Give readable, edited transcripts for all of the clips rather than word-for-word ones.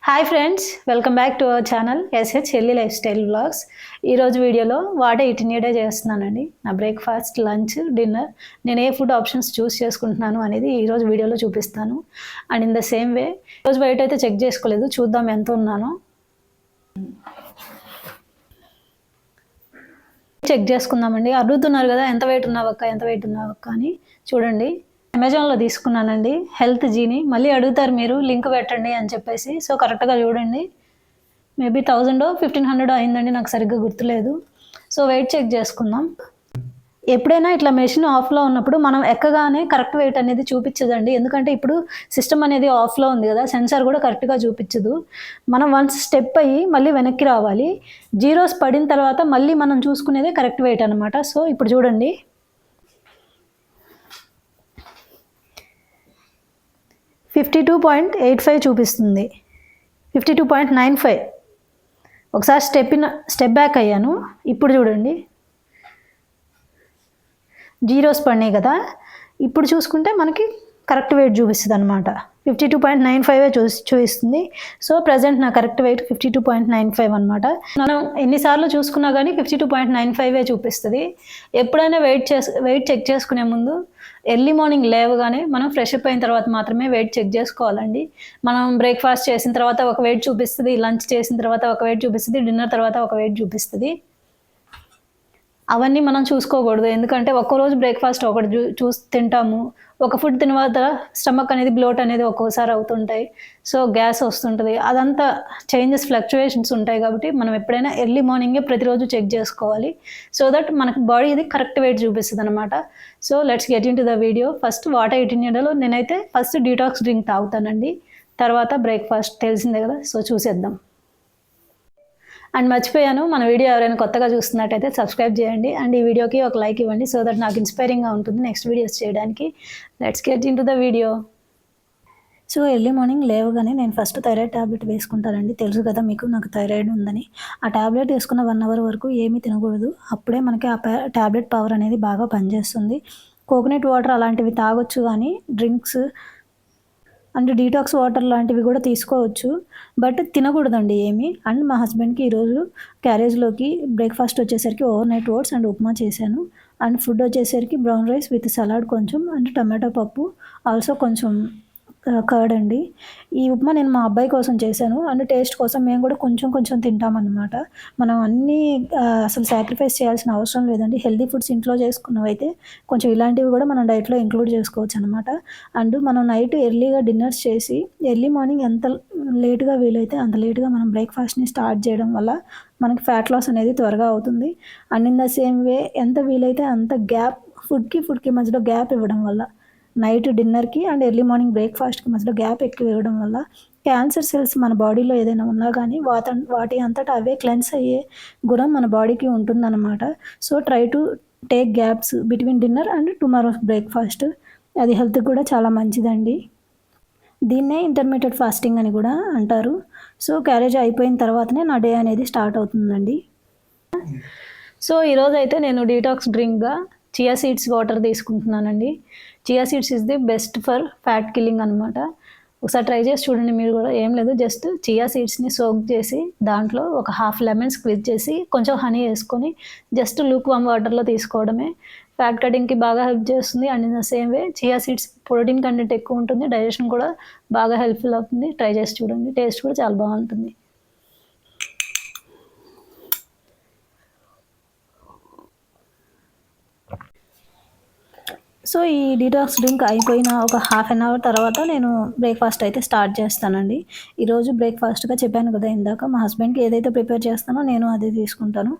Hi friends, welcome back to our channel SH healthy lifestyle vlogs. ఈరోజు వీడియోలో what eating A day చేస్తున్నానండి. నా breakfast, lunch, dinner నేను ఏ food options చూస్ చేసుకుంటున్నాను అనేది ఈరోజు వీడియోలో చూపిస్తాను. అండ్ ఇన్ ద సేమ్ వే ఈరోజు వెయిట్ అయితే చెక్ చేసుకోలేదు, చూద్దాం ఎంత ఉన్నానో. చెక్ చేసుకుందామండి. అడుగుతున్నారు కదా ఎంత వెయిట్ ఉన్నావక్క అని. చూడండి, అమెజాన్లో తీసుకున్నానండి హెల్త్ జీని. మళ్ళీ అడుగుతారు మీరు లింక్ పెట్టండి అని చెప్పేసి. సో కరెక్ట్గా చూడండి, మేబీ 1000-1500 అయిందండి, నాకు సరిగ్గా గుర్తులేదు. సో వెయిట్ చెక్ చేసుకుందాం. ఎప్పుడైనా ఇట్లా మెషిన్ ఆఫ్లో ఉన్నప్పుడు మనం ఎక్కగానే కరెక్ట్ వెయిట్ అనేది చూపించదండి. ఎందుకంటే ఇప్పుడు సిస్టమ్ అనేది ఆఫ్లో ఉంది కదా, సెన్సార్ కూడా కరెక్ట్గా చూపించదు. మనం వన్స్ స్టెప్ అయ్యి మళ్ళీ వెనక్కి రావాలి. జీరోస్ పడిన తర్వాత మళ్ళీ మనం చూసుకునేదే కరెక్ట్ వెయిట్ అనమాట. సో ఇప్పుడు చూడండి, 52.85 చూపిస్తుంది, 52.95. ఒకసారి స్టెప్ బ్యాక్ అయ్యాను. ఇప్పుడు చూడండి, జీరోస్ పడినాయి కదా. ఇప్పుడు చూసుకుంటే మనకి కరెక్ట్ వెయిట్ చూపిస్తుంది అనమాట. 52.95 చూపిస్తుంది. సో ప్రజెంట్ నా కరెక్ట్ వెయిట్ 52.95 అనమాట. మనం ఎన్నిసార్లు చూసుకున్నా కానీ 52.95 చూపిస్తుంది. ఎప్పుడైనా వెయిట్ చెక్ చేసుకునే ముందు ఎర్లీ మార్నింగ్ లేవగానే మనం ఫ్రెష్ అప్ అయిన తర్వాత మాత్రమే వెయిట్ చెక్ చేసుకోవాలండి. మనం బ్రేక్ఫాస్ట్ చేసిన తర్వాత ఒక వెయిట్ చూపిస్తుంది, లంచ్ చేసిన తర్వాత ఒక వెయిట్ చూపిస్తుంది, డిన్నర్ తర్వాత ఒక వెయిట్ చూపిస్తుంది. అవన్నీ మనం చూసుకోకూడదు. ఎందుకంటే ఒక్కరోజు బ్రేక్ఫాస్ట్ ఒకటి చూసి తింటాము, ఒక ఫుడ్ తిన తర్వాత స్టమక్ అనేది బ్లోట్ అనేది ఒక్కోసారి అవుతుంటాయి. సో గ్యాస్ వస్తుంటుంది, అదంతా చేంజెస్, ఫ్లక్చువేషన్స్ ఉంటాయి. కాబట్టి మనం ఎప్పుడైనా ఎర్లీ మార్నింగే ప్రతిరోజు చెక్ చేసుకోవాలి. సో దట్ మనకు బాడీ ఇది కరెక్ట్ వెయిట్ చూపిస్తుంది అనమాట. So let's get in to the video. First water 18 ఎండలో నేనైతే ఫస్ట్ డీటాక్స్ డ్రింక్ తాగుతానండి, తర్వాత బ్రేక్ఫాస్ట్ తెలిసిందే కదా. సో చూసేద్దాం. అండ్ మర్చిపోయాను, మన వీడియో ఎవరైనా కొత్తగా చూస్తున్నట్టయితే సబ్స్క్రైబ్ చేయండి. అండ్ ఈ వీడియోకి ఒక లైక్ ఇవ్వండి, సో దట్ నాకు ఇన్స్పైరింగ్గా ఉంటుంది నెక్స్ట్ వీడియోస్ చేయడానికి. Let's get in to the video. So early morning లేవగానే నేను ఫస్ట్ థైరాయిడ్ ట్యాబ్లెట్ వేసుకుంటానండి. తెలుసు కదా మీకు, నాకు థైరాయిడ్ ఉందని. ఆ ట్యాబ్లెట్ వేసుకున్న 1 అవర్ వరకు ఏమీ తినకూడదు. అప్పుడే మనకి ఆ ట్యాబ్లెట్ పవర్ అనేది బాగా పనిచేస్తుంది. కోకోనట్ వాటర్ అలాంటివి తాగొచ్చు, కానీ డ్రింక్స్ అండ్ డీటాక్స్ వాటర్ లాంటివి కూడా తీసుకోవచ్చు, బట్ తినకూడదండి ఏమి. అండ్ మా హస్బెండ్కి ఈరోజు క్యారేజ్లోకి బ్రేక్ఫాస్ట్ వచ్చేసరికి overnight oats and upma చేశాను. అండ్ ఫుడ్ వచ్చేసరికి బ్రౌన్ రైస్ విత్ సలాడ్ కొంచెం, అండ్ టమాటో పప్పు, ఆల్సో కొంచెం కర్డ్ అండి. ఈ ఉప్మా నేను మా అబ్బాయి కోసం చేశాను. అండ్ టేస్ట్ కోసం మేము కూడా కొంచెం తింటామన్నమాట. మనం అన్నీ అసలు సాక్రిఫైస్ చేయాల్సిన అవసరం లేదండి. హెల్దీ ఫుడ్స్ ఇంట్లో చేసుకున్నవైతే కొంచెం ఇలాంటివి కూడా మనం డైట్లో ఇంక్లూడ్ చేసుకోవచ్చు అనమాట. అండ్ మనం నైట్ ఎర్లీగా డిన్నర్స్ చేసి ఎర్లీ మార్నింగ్ ఎంత లేట్గా వీలైతే అంత లేట్గా మనం బ్రేక్ఫాస్ట్ని స్టార్ట్ చేయడం వల్ల మనకి ఫ్యాట్ లాస్ అనేది త్వరగా అవుతుంది. అండ్ ఇన్ ద సేమ్ వే ఎంత వీలైతే అంత గ్యాప్ ఫుడ్కి మధ్యలో గ్యాప్ ఇవ్వడం వల్ల, నైట్ డిన్నర్కి అండ్ ఎర్లీ మార్నింగ్ బ్రేక్ఫాస్ట్కి మధ్యలో గ్యాప్ ఎక్కువ ఇవ్వడం వల్ల క్యాన్సర్ సెల్స్ మన బాడీలో ఏదైనా ఉన్నా కానీ వాటి అంతటా అవే క్లెన్స్ అయ్యే గుణం మన బాడీకి ఉంటుందన్నమాట. So try to take gaps between dinner and tomorrow's breakfast. అది హెల్త్కి కూడా చాలా మంచిదండి. దీన్నే ఇంటర్మీడియట్ ఫాస్టింగ్ అని కూడా అంటారు. సో క్యారేజ్ అయిపోయిన తర్వాతనే నా డే అనేది స్టార్ట్ అవుతుందండి. సో ఈరోజు అయితే నేను డీటాక్స్ డ్రింక్గా చియా సీడ్స్ వాటర్ తీసుకుంటున్నానండి. Chia seeds is the best for fat killing అనమాట. ఒకసారి ట్రై చేసి చూడండి మీరు కూడా. ఏం లేదు, జస్ట్ చియా సీడ్స్ని సోక్ చేసి దాంట్లో ఒక హాఫ్ లెమన్ స్క్వీజ్ చేసి కొంచెం హనీ వేసుకొని జస్ట్ లూక్ వామ్ వాటర్లో తీసుకోవడమే. ఫ్యాట్ కటింగ్కి బాగా హెల్ప్ చేస్తుంది. And in the same way chia seeds protein content ఎక్కువ ఉంటుంది, డైజెషన్ కూడా బాగా హెల్ప్ఫుల్ అవుతుంది. ట్రై చేసి చూడండి, టేస్ట్ కూడా చాలా బాగుంటుంది. సో ఈ డీటాక్స్ డ్రింక్ అయిపోయిన ఒక హాఫ్ అన్ అవర్ తర్వాత నేను బ్రేక్ఫాస్ట్ అయితే స్టార్ట్ చేస్తానండి. ఈరోజు బ్రేక్ఫాస్ట్గా చెప్పాను కదా ఇందాక, మా హస్బెండ్కి ఏదైతే ప్రిపేర్ చేస్తానో నేను అదే తీసుకుంటాను.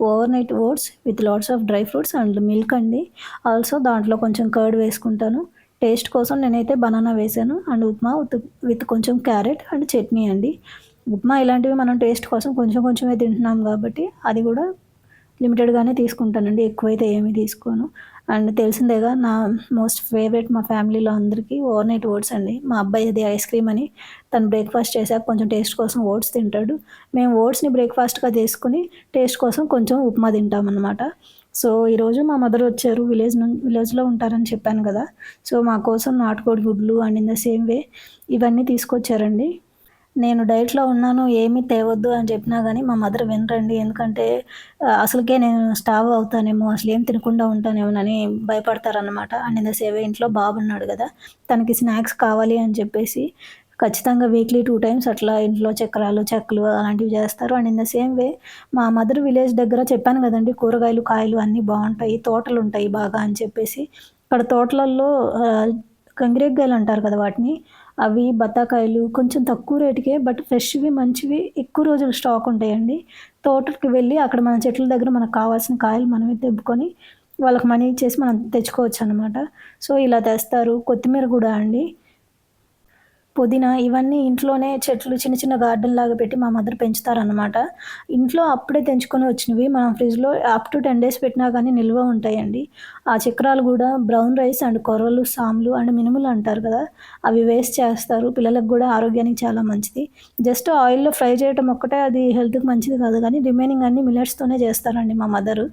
Overnight oats with lots of dry fruits and milk అండి. ఆల్సో దాంట్లో కొంచెం కర్డ్ వేసుకుంటాను. టేస్ట్ కోసం నేనైతే బనానా వేసాను. అండ్ ఉప్మా విత్ కొంచెం క్యారెట్ అండ్ చట్నీ అండి. ఉప్మా ఇలాంటివి మనం టేస్ట్ కోసం కొంచెమే తింటున్నాం కాబట్టి అది కూడా లిమిటెడ్గానే తీసుకుంటానండి, ఎక్కువైతే ఏమీ తీసుకోను. అండ్ తెలిసిందేగా నా మోస్ట్ ఫేవరెట్ మా ఫ్యామిలీలో అందరికీ ఓవర్ నైట్ ఓట్స్ అండి. మా అబ్బాయి అది ఐస్ క్రీమ్ అని తను బ్రేక్ఫాస్ట్ చేశాక కొంచెం టేస్ట్ కోసం ఓట్స్ తింటాడు. మేము ఓట్స్ని బ్రేక్ఫాస్ట్గా తీసుకుని టేస్ట్ కోసం కొంచెం ఉప్మా తింటామన్నమాట. సో ఈరోజు మా మదర్ వచ్చారు, విలేజ్లో ఉంటారని చెప్పాను కదా. సో మా కోసం నాటుకోడి గుడ్లు అండ్ ఇన్ ద సేమ్ వే ఇవన్నీ తీసుకొచ్చారండి. నేను డైట్‌లో ఉన్నాను, ఏమీ తేవద్దు అని చెప్పినా గానీ మా మదర్ వినరండి. ఎందుకంటే అసలుకే నేను స్టార్వ్ అవుతానేమో, అసలేం తినకుండా ఉంటానేమోనని భయపడతారనమాట. And in the same way ఇంట్లో బాబున్నాడు గదా! తనకి స్నాక్స్ కావాలి అని చెప్పేసి ఖచ్చితంగా వీక్లీ 2 టైమ్స్ అట్లా ఇంట్లో చక్రాలు, చెక్కలు అలాంటివి చేస్తారు. అండ్ ఇన్ ద సేమ్ వే మా మదర్ విలేజ్ దగ్గర చెప్పాను గదండీ! కూరగాయలు, కాయలు అన్నీ బావుంటాయి. తోటలుంటాయి బాగా అని చెప్పేసి. అక్కడ తోటలల్లో గంగిరేగ్గాయలంటారు కదా వాటిని. అవి, బత్తాకాయలు కొంచెం తక్కువ రేటుకే బట్ ఫ్రెష్‌వి మంచివి ఎక్కువ రోజులు స్టాక్ ఉంటాయండి. తోటకి వెళ్ళి అక్కడ మన చెట్ల దగ్గర మనకు కావాల్సిన కాయలు మనమే తెంపుకొని వాళ్ళకి మనీ ఇచ్చేసి మనం తెచ్చుకోవచ్చనమాట. సో, ఇలా తెస్తారు. కొత్తిమీర గూడా అండి. పుదీనా ఇవన్నీ ఇంట్లోనే చెట్లు చిన్న చిన్న గార్డెన్‌లాగా పెట్టి మా మదర్ పెంచుతారనమాట. ఇంట్లో అప్పుడే తెంచుకొని వచ్చినవి మనం ఫ్రిడ్జ్‌లో అప్ టు 10 డేస్ పెట్టినా గానీ నిల్వ ఉంటాయండి. ఆ చక్రాలు గూడా బ్రౌన్ రైస్ అండ్ కొర్రలు, సాములు అండ్ మినుములు అంటారు కదా! అవి వేసి చేస్తారు. పిల్లలకు గూడా ఆరోగ్యానికి చాలా మంచిది. జస్ట్ ఆయిల్‌లో ఫ్రై చేయటం ఒక్కటే అది హెల్త్‌కి మంచిది కాదు గానీ రిమైనింగ్ అన్నీ మిల్లెట్స్‌తోనే చేస్తారండి మా మదరు.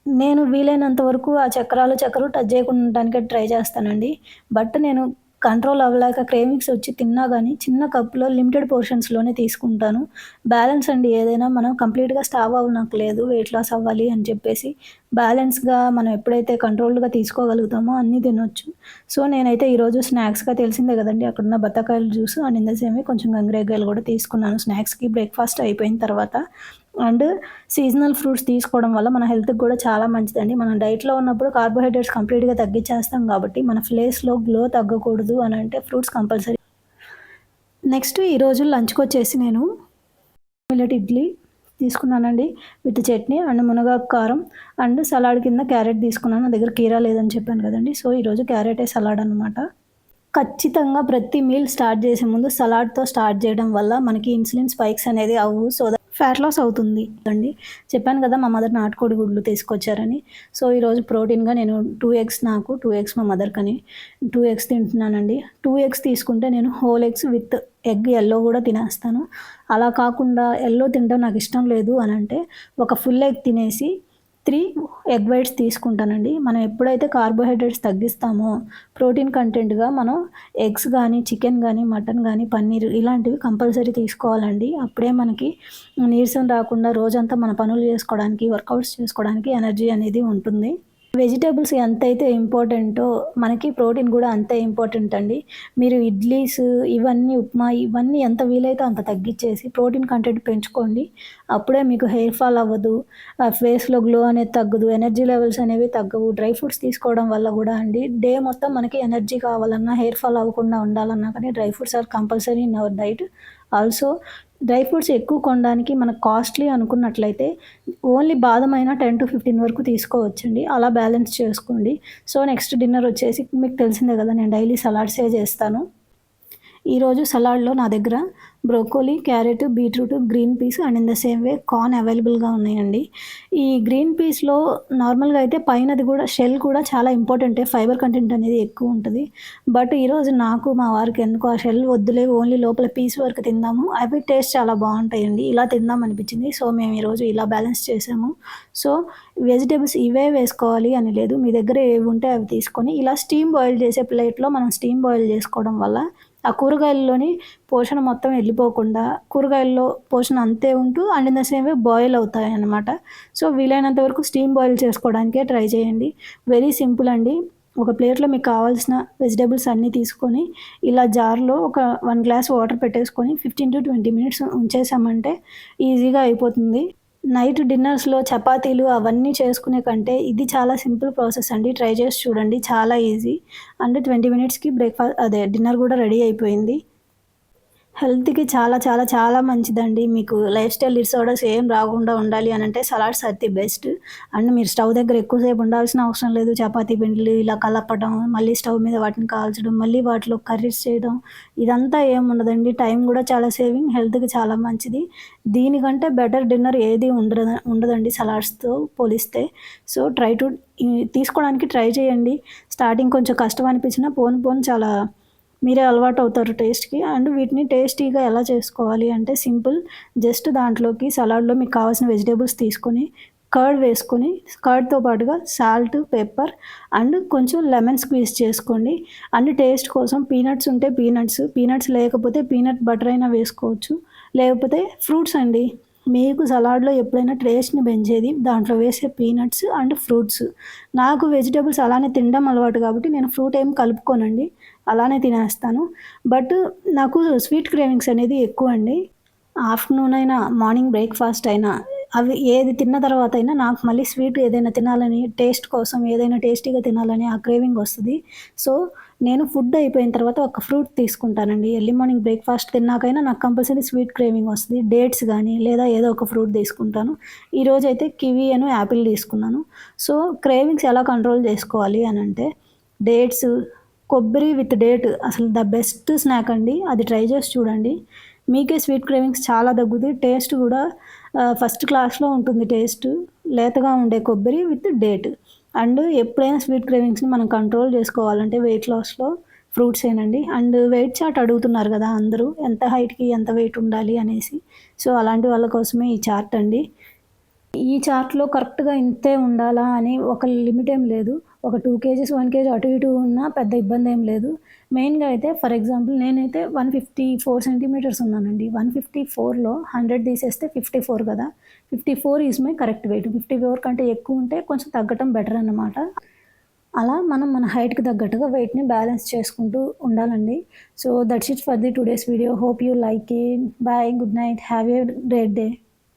నేను వీలైనంత వరకు ఆ చక్రాలు, చక్కెర టచ్ చేయకుండా ఉండటానికే ట్రై చేస్తానండి. బట్ నేను కంట్రోల్ అవ్వలేక క్రేవింగ్స్ వచ్చి తిన్నా గానీ, చిన్న కప్‌లో లిమిటెడ్ పోర్షన్స్‌లోనే తీసుకుంటాను. బ్యాలెన్స్ అండి ఏదైనా మనం కంప్లీట్‌గా స్టార్వ్ అవ్వనక్కలేదు వెయిట్ లాస్ అవ్వాలి అని చెప్పేసి. బ్యాలెన్స్‌గా మనం ఎప్పుడైతే కంట్రోల్డ్‌గా తీసుకోగలుగుతామో అన్నీ తినొచ్చు. సో, నేనైతే ఈరోజు స్నాక్స్‌గా తెలిసిందే గదండీ! అక్కడున్న బత్తాకాయల juice and in the same way కొంచెం గంగిరేగ్గాయలు గూడా తీసుకున్నాను స్నాక్స్‌కి బ్రేక్‌ఫాస్ట్ అయిపోయిన తర్వాత. అండ్ సీజనల్ ఫ్రూట్స్ తీసుకోవడం వల్ల మన హెల్త్‌కి గూడా చాలా మంచిదండి. మనం డైట్‌లో ఉన్నప్పుడు కార్బోహైడ్రేట్స్ కంప్లీట్‌గా తగ్గించేస్తాం గాబట్టి, మన ఫేస్‌లో గ్లో తగ్గకూడదు అనంటే ఫ్రూట్స్ కంపల్సరీ. నెక్స్ట్ ఈరోజు లంచ్‌కొచ్చేసి నేను మిల్లెట్ ఇడ్లీ తీసుకున్నానండి. విత్ చట్నీ అండ్ మునగాకు కారం అండ్ సలాడ్ కింద క్యారెట్ తీసుకున్నాను. నా దగ్గర కీరా లేదని చెప్పాను గదండీ! సో, ఈరోజు క్యారెటే సలాడ్ అనమాట. ఖచ్చితంగా ప్రతి మీల్ స్టార్ట్ చేసే ముందు సలాడ్‌తో స్టార్ట్ చేయడం వల్ల మనకి ఇన్సులిన్ స్పైక్స్ అనేది అవ్వవు. సో దట్ ఫ్యాట్ లాస్ అవుతుంది అండి. చెప్పాను కదా! మా మదర్ నాటుకోడి గుడ్లు తీసుకొచ్చారని. సో, ఈరోజు ప్రోటీన్‌గా నేను 2 ఎగ్స్ నాకు, 2 ఎగ్స్ మా మదర్‌కని 2 ఎగ్స్ తింటున్నానండి. 2 ఎగ్స్ తీసుకుంటే నేను whole eggs with egg yellow గూడా తినేస్తాను. అలా కాకుండా యెల్లో తినడం నాకిష్టం లేదు అనంటే ఒక ఫుల్ ఎగ్ తినేసి 3 ఎగ్ వైట్స్ తీసుకుంటానండి. మనం ఎప్పుడైతే కార్బోహైడ్రేట్స్ తగ్గిస్తామో ప్రోటీన్ కంటెంట్‌గా మనం ఎగ్స్ గానీ, చికెన్ గానీ, మటన్ గానీ, పన్నీర్ ఇలాంటివి కంపల్సరీ తీసుకోవాలండి. అప్పుడే మనకి నీరసం రాకుండా రోజంతా మన పనులు చేసుకోవడానికి, వర్కౌట్స్ చేసుకోవడానికి ఎనర్జీ అనేది ఉంటుంది. వెజిటబుల్స్ ఎంతైతే ఇంపార్టెంటో మనకి ప్రోటీన్ గూడా అంతే ఇంపార్టెంట్ అండి. మీరు ఇడ్లీస్ ఇవన్నీ ఉప్మా ఇవన్నీ ఎంత వీలైతే అంత తగ్గిచ్చేసి ప్రోటీన్ కంటెంట్ పెంచుకోండి. అప్పుడే మీకు హెయిర్ ఫాల్ అవ్వదు. ఫేస్‌లో గ్లో అనేది తగ్గదు. ఎనర్జీ లెవెల్స్ అనేవి తగ్గవు. డ్రై ఫ్రూట్స్ తీసుకోవడం వల్ల గూడా అండి డే మొత్తం మనకి ఎనర్జీ కావాలన్నా, హెయిర్ ఫాల్ అవ్వకుండా ఉండాలన్నా కానీ dry fruits are compulsory in our diet. Also dry fruits ఎక్కువ కొనడానికి మనకు కాస్ట్‌లీ అనుకున్నట్లయితే ఓన్లీ బాదం అయినా 10-15 వరకు తీసుకోవచ్చండి. అలా బ్యాలెన్స్ చేసుకోండి. సో, నెక్స్ట్ డిన్నర్ వచ్చేసి మీకు తెలిసిందే గదా! నేను డైలీ సలాడ్సే చేస్తాను. ఈరోజు సలాడ్‌లో నా దగ్గర broccoli, carrot, beetroot, green peas and in the same way corn అవైలబుల్‌గా ఉన్నాయండి. ఈ గ్రీన్ పీస్‌లో నార్మల్‌గా అయితే పైనది గూడా షెల్ కూడా చాలా ఇంపార్టెంటే. ఫైబర్ కంటెంట్ అనేది ఎక్కువుంటది. బట్ ఈరోజు నాకు, మా వారికి ఎందుకో ఆ షెల్ వద్దులే ఓన్లీ లోపల పీస్ వరకు తిందాము. అవి టేస్ట్ చాలా బావుంటాయండి. ఇలా తిందాం అనిపించింది. సో, మేము ఈరోజు ఇలా బ్యాలెన్స్ చేసాము. సో, వెజిటబుల్స్ ఇవే వేసుకోవాలి అని లేదు. మీ దగ్గర ఏవుంటే అవి తీసుకొని ఇలా స్టీమ్ బాయిల్ చేసే ప్లేట్‌లో మనం స్టీమ్ బాయిల్ చేసుకోవడం వల్ల ఆ కూరగాయల్లోని పోషణ మొత్తం వెళ్ళిపోకుండా, కూరగాయల్లో పోషణ అంతే ఉంటూ and in the same way boil అవుతాయన్నమాట. సో, వీలైనంత వరకు స్టీమ్ బాయిల్ చేసుకోవడానికే ట్రై చేయండి. వెరీ సింపుల్ అండి. ఒక ప్లేట్‌లో మీకు కావాల్సిన వెజిటబుల్స్ అన్నీ తీసుకొని, ఇలా జార్‌లో ఒక 1 గ్లాస్ వాటర్ పెట్టేసుకొని 15-20 మినిట్స్ ఉంచేసామంటే ఈజీగా అయిపోతుంది. నైట్ డిన్నర్స్‌లో చపాతీలు అవన్నీ చేసుకునే కంటే ఇది చాలా సింపుల్ ప్రాసెస్ అండి. ట్రై చేసి చూడండి. చాలా ఈజీ. అండ్ 20 మినిట్స్‌కి అదే డిన్నర్ గూడా రెడీ అయిపోయింది. హెల్త్‌కి చాలా చాలా చాలా మంచిదండి. మీకు లైఫ్ స్టైల్ డిసార్డర్స్ ఏం రాకుండా ఉండాలి అనంటే salads are the best. And మీరు స్టవ్ దగ్గర ఎక్కువ సేపు ఉండాల్సిన అవసరం లేదు. చపాతీ పిండిలు ఇలా కలపడం, మళ్ళీ స్టవ్ మీద వాటిని కాల్చడం, మళ్ళీ వాటిలో కర్రీస్ చేయడం ఇదంతా ఏముండదండి. టైం గూడా చాలా సేవింగ్, హెల్త్‌కి చాలా మంచిది. దీనికంటే బెటర్ డిన్నర్ ఏది ఉండదండి సలాడ్స్‌తో పోలిస్తే. సో, ట్రై టు తీసుకోవడానికి ట్రై చేయండి. స్టార్టింగ్ కొంచెం కష్టం అనిపించినా పోను పోను చాలా మీరే అలవాటవుతారు టేస్ట్‌కి. అండ్ వీటిని టేస్టీగా ఎలా చేసుకోవాలి అంటే సింపుల్. జస్ట్ దాంట్లోకి సలాడ్‌లో మీకు కావాల్సిన వెజిటబుల్స్ తీసుకొని, కర్డ్ వేసుకొని కర్డ్తో పాటుగా సాల్ట్, పెప్పర్ అండ్ కొంచెం లెమన్ స్క్వీజ్ చేసుకోండి. అండ్ టేస్ట్ కోసం పీనట్స్ ఉంటే పీనట్స్ లేకపోతే పీనట్ బటర్ అయినా వేసుకోవచ్చు. లేకపోతే ఫ్రూట్స్ అండి. మీకు సలాడ్లో ఎప్పుడైనా టేస్ట్ని పెంచేది దాంట్లో వేసే పీనట్స్ అండ్ ఫ్రూట్స్. నాకు వెజిటేబుల్స్ అలానే తినడం అలవాటు కాబట్టి నేను ఫ్రూట్ ఏం కలుపుకోనండి, అలానే తినేస్తాను. బట్ నాకు స్వీట్ క్రేవింగ్స్ అనేది ఎక్కువ అండి. ఆఫ్టర్నూన్ అయినా మార్నింగ్ బ్రేక్ఫాస్ట్ అయినా అవి ఏది తిన్న తర్వాత అయినా నాకు మళ్ళీ స్వీట్ ఏదైనా తినాలని, టేస్ట్ కోసం ఏదైనా టేస్టీగా తినాలని ఆ క్రేవింగ్ వస్తుంది. సో నేను ఫుడ్ అయిపోయిన తర్వాత ఒక ఫ్రూట్ తీసుకుంటానండి. ఎర్లీ మార్నింగ్ బ్రేక్ఫాస్ట్ తిన్నాకైనా నాకు కంపల్సరీ స్వీట్ క్రేవింగ్ వస్తుంది. డేట్స్ కానీ లేదా ఏదో ఒక ఫ్రూట్ తీసుకుంటాను. ఈరోజైతే కివీ అను యాపిల్ తీసుకున్నాను. సో క్రేవింగ్స్ ఎలా కంట్రోల్ చేసుకోవాలి అని అంటే, డేట్స్, కొబ్బరి విత్ డేట్ అసలు ద బెస్ట్ స్నాక్ అండి. అది ట్రై చేసి చూడండి. మీకే స్వీట్ క్రేవింగ్స్ చాలా తగ్గుతాయి. టేస్ట్ కూడా ఫస్ట్ క్లాస్‌లో ఉంటుంది టేస్ట్. లేతగా ఉండే కొబ్బరి విత్ డేట్. అండ్ ఎప్పుడైనా స్వీట్ క్రేవింగ్స్‌ని మనం కంట్రోల్ చేసుకోవాలంటే వెయిట్ లాస్‌లో ఫ్రూట్సేనండి. అండ్ వెయిట్ చార్ట్ అడుగుతున్నారు కదా అందరూ. ఎంత హైట్‌కి ఎంత వెయిట్ ఉండాలి అనేసి. సో అలాంటి వాళ్ళ కోసమే ఈ చార్ట్ అండి. ఈ చార్ట్‌లో కరెక్ట్‌గా ఇంతే ఉండాలా అని ఒక లిమిట్ ఏం లేదు. ఒక 2 కేజీస్, 1 కేజీ అటు ఇటు ఉన్నా పెద్ద ఇబ్బందేం లేదు. మెయిన్‌గా అయితే ఫర్ ఎగ్జాంపుల్ నేనైతే 154 సెంటీమీటర్స్ ఉన్నానండి. 154లో 100 తీసేస్తే 54 కదా! 54 ఈజ్ మై కరెక్ట్ వెయిట్. 54 కంటే ఎక్కువ ఉంటే కొంచెం తగ్గటం బెటర్ అన్నమాట. అలా మనం మన హైట్‌కి తగ్గట్టుగా వెయిట్‌ని బ్యాలెన్స్ చేసుకుంటూ ఉండాలండి. So that's it for the today's video. Hope you like it. By. Good night. Have a great day.